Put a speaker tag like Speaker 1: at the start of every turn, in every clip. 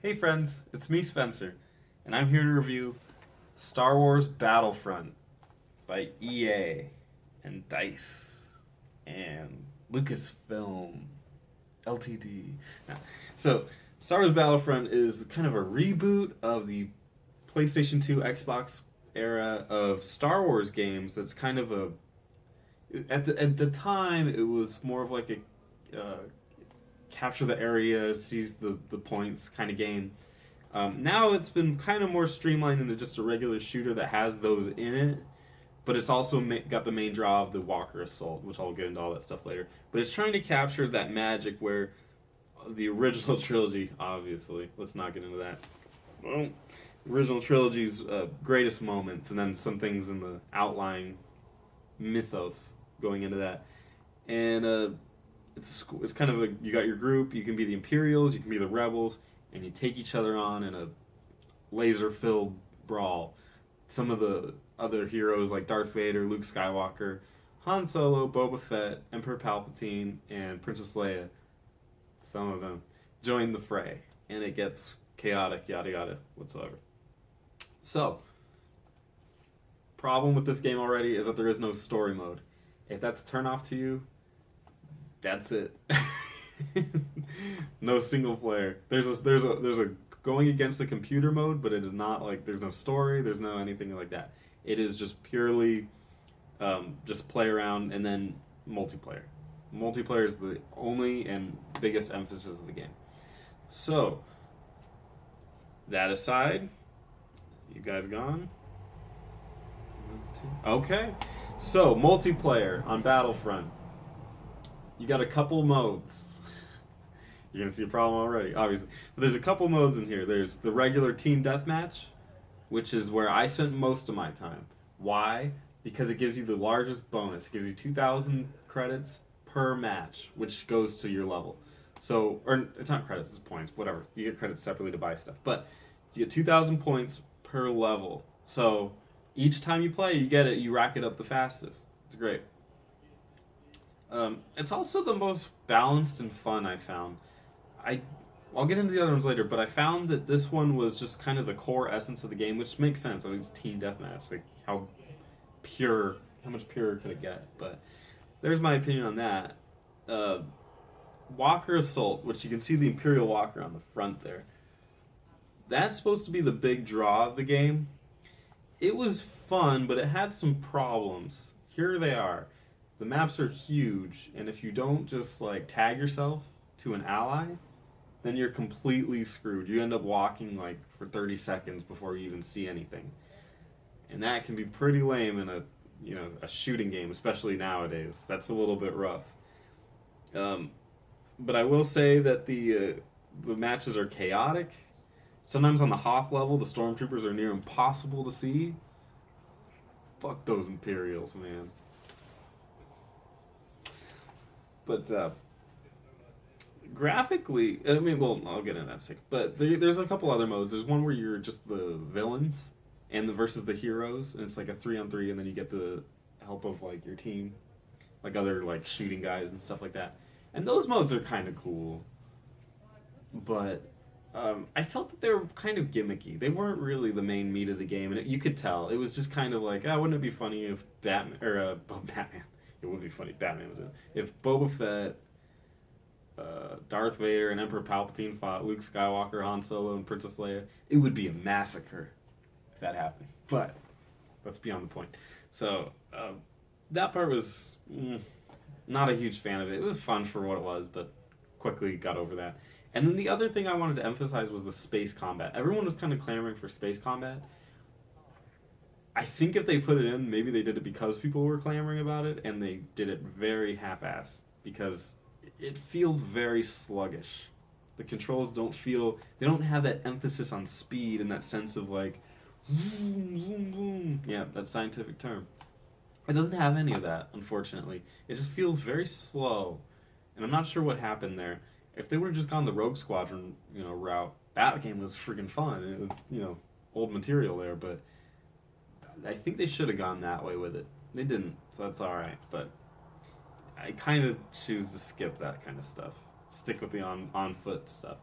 Speaker 1: Hey friends, it's me Spencer, and I'm here to review Star Wars Battlefront by EA and DICE and Lucasfilm Ltd. Now, so, Star Wars Battlefront is kind of a reboot of the PlayStation 2 Xbox era of Star Wars games that's kind of a at the time it was more of like a capture the area, seize the points kind of game. Now it's been kind of more streamlined into just a regular shooter that has those in it, but it's also got the main draw of the Walker Assault, which I'll get into all that stuff later. But it's trying to capture that magic where the original trilogy, obviously, let's not get into that. Well, original trilogy's greatest moments, and then some things in the outlying mythos going into that. And it's kind of you got your group. You can be the Imperials, you can be the Rebels, and you take each other on in a laser-filled brawl. Some of the other heroes like Darth Vader, Luke Skywalker, Han Solo, Boba Fett, Emperor Palpatine, and Princess Leia, some of them, join the fray, and it gets chaotic, yada yada, whatsoever. So, problem with this game already is that there is no story mode. If that's a turnoff to you, that's it. No single player. There's a going against the computer mode, but it is not like there's no story, there's no anything like that. It is just purely just play around and then multiplayer. Multiplayer is the only and biggest emphasis of the game. So that aside, you guys gone? Okay. So multiplayer on Battlefront. You got a couple modes. You're gonna see a problem already, obviously. But there's a couple modes in here. There's the regular team deathmatch, which is where I spent most of my time. Why? Because it gives you the largest bonus. It gives you 2,000 credits per match, which goes to your level. So, or it's not credits, it's points, whatever. You get credits separately to buy stuff. But you get 2,000 points per level. So each time you play, you get it, you rack it up the fastest. It's great. It's also the most balanced and fun I found. I'll get into the other ones later, but I found that this one was just kind of the core essence of the game, which makes sense. I mean, it's team deathmatch. Like, how much purer could it get? But there's my opinion on that. Walker Assault, which you can see the Imperial Walker on the front there. That's supposed to be the big draw of the game. It was fun, but it had some problems. Here they are. The maps are huge, and if you don't just like tag yourself to an ally, then you're completely screwed. You end up walking like for 30 seconds before you even see anything. And that can be pretty lame in a shooting game, especially nowadays. That's a little bit rough. But I will say that the matches are chaotic. Sometimes on the Hoth level, the stormtroopers are near impossible to see. Fuck those Imperials, man. But graphically, I mean, well, I'll get into that in a second. But there's a couple other modes. There's one where you're just the villains and versus the heroes, and it's like a 3-on-3, and then you get the help of like your team, like other like shooting guys and stuff like that. And those modes are kind of cool, but I felt that they were kind of gimmicky. They weren't really the main meat of the game, and you could tell. It was just kind of like, wouldn't it be funny if Batman or Batman? It would be funny. Batman was in it. If Boba Fett, Darth Vader, and Emperor Palpatine fought Luke Skywalker, Han Solo, and Princess Leia, it would be a massacre if that happened. But that's beyond the point. So that part was not a huge fan of it. It was fun for what it was, but quickly got over that. And then the other thing I wanted to emphasize was the space combat. Everyone was kind of clamoring for space combat. I think if they put it in, maybe they did it because people were clamoring about it, and they did it very half-assed because it feels very sluggish. The controls don't have that emphasis on speed and that sense of like, zoom, zoom, zoom. Yeah, that scientific term. It doesn't have any of that, unfortunately. It just feels very slow, and I'm not sure what happened there. If they would have just gone the Rogue Squadron, route, that game was freaking fun. It was, old material there, but I think they should have gone that way with it. They didn't, so that's alright, but I kind of choose to skip that kind of stuff. Stick with the on foot stuff.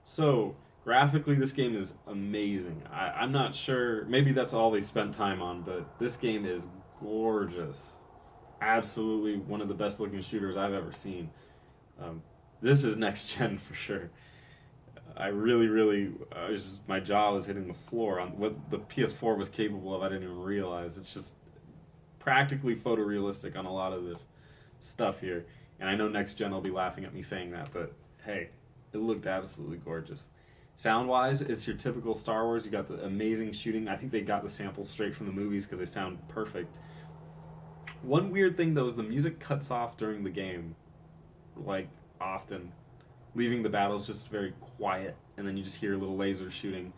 Speaker 1: So, Graphically, this game is amazing. I'm not sure. Maybe that's all they spent time on, but this game is gorgeous. Absolutely one of the best looking shooters I've ever seen. This is next gen for sure. I really, my jaw was hitting the floor on what the PS4 was capable of. I didn't even realize. It's just practically photorealistic on a lot of this stuff here. And I know next gen will be laughing at me saying that, but hey, it looked absolutely gorgeous. Sound-wise, it's your typical Star Wars. You got the amazing shooting. I think they got the samples straight from the movies because they sound perfect. One weird thing, though, is the music cuts off during the game, like, often, leaving the battles just very quiet, and then you just hear a little laser shooting,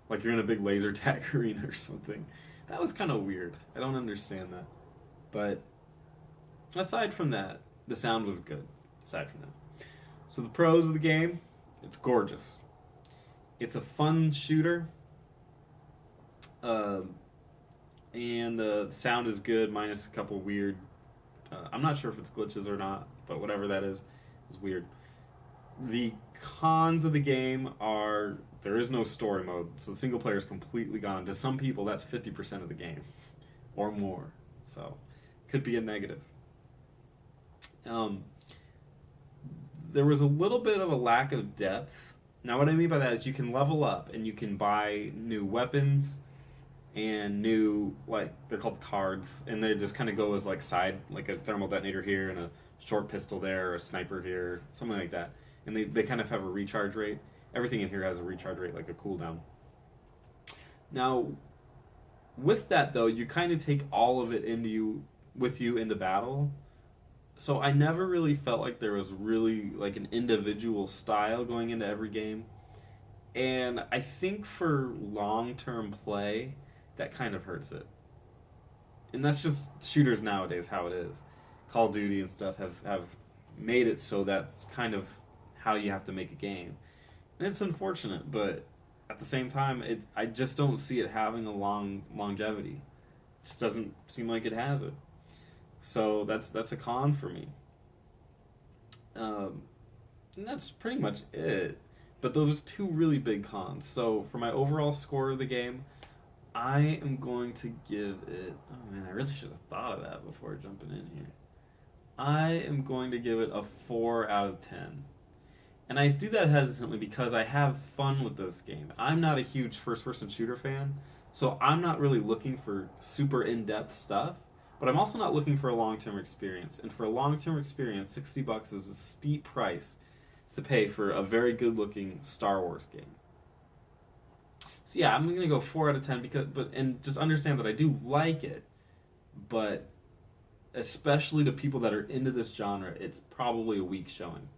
Speaker 1: like you're in a big laser tag arena or something. That was kind of weird. I don't understand that. But aside from that, the sound was good, aside from that. So the pros of the game, it's gorgeous. It's a fun shooter, and the sound is good, minus a couple weird... I'm not sure if it's glitches or not, but whatever that is weird. The cons of the game are there is no story mode, so the single player is completely gone. To some people, that's 50% of the game, or more. So, could be a negative. There was a little bit of a lack of depth. Now, what I mean by that is you can level up and you can buy new weapons and new, like, they're called cards, and they just kind of go as, like, side, like a thermal detonator here and a short pistol there, or a sniper here, something like that. And they kind of have a recharge rate. Everything in here has a recharge rate, like a cooldown. Now, with that, though, you kind of take all of it with you into battle. So I never really felt like there was really like an individual style going into every game. And I think for long-term play, that kind of hurts it. And that's just shooters nowadays, how it is. Call of Duty and stuff have made it so that's kind of how you have to make a game. And it's unfortunate, but at the same time, I just don't see it having a longevity. It just doesn't seem like it has it. So that's a con for me. And that's pretty much it. But those are two really big cons. So for my overall score of the game, I am going to give it... Oh man, I really should have thought of that before jumping in here. I am going to give it a 4 out of 10. And I do that hesitantly because I have fun with this game. I'm not a huge first-person shooter fan, so I'm not really looking for super in-depth stuff, but I'm also not looking for a long-term experience. And for a long-term experience, $60 is a steep price to pay for a very good-looking Star Wars game. So yeah, I'm going to go 4 out of 10 and just understand that I do like it, but especially to people that are into this genre, it's probably a weak showing.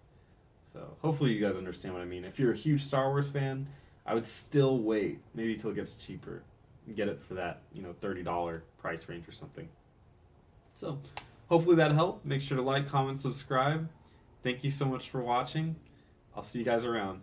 Speaker 1: So hopefully you guys understand what I mean. If you're a huge Star Wars fan, I would still wait, maybe till it gets cheaper, and get it for that, $30 price range or something. So hopefully that helped. Make sure to like, comment, subscribe. Thank you so much for watching. I'll see you guys around.